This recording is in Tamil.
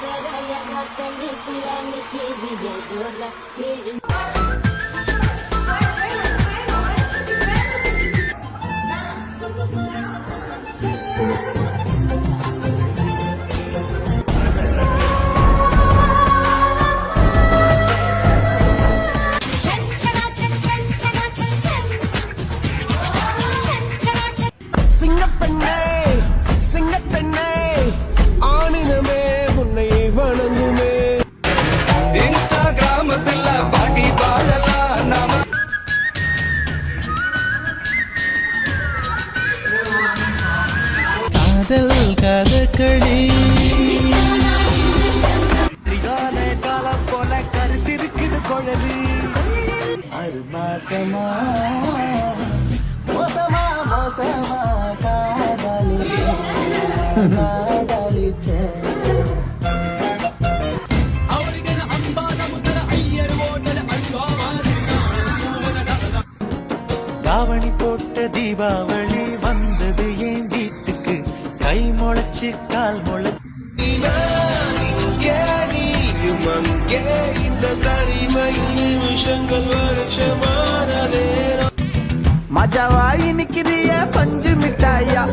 பேரழகா தண்ணிக்குள்ள நிக்கிறிய ஜோர கீழ் கதகளி காலம் போல கருத்திருக்குது குழலி 6 மாசமா மோசமா மோசமா காதலிச்ச தாவணி போட்ட தீபாவளி வந்தது என் வீட்டுக்கு கை முளைச்சு கால் இந்த தனிமை நிமிஷங்கள் வருஷமான நேரம் மஜாவாய் நிக்கிறிய பஞ்சு மிட்டாயா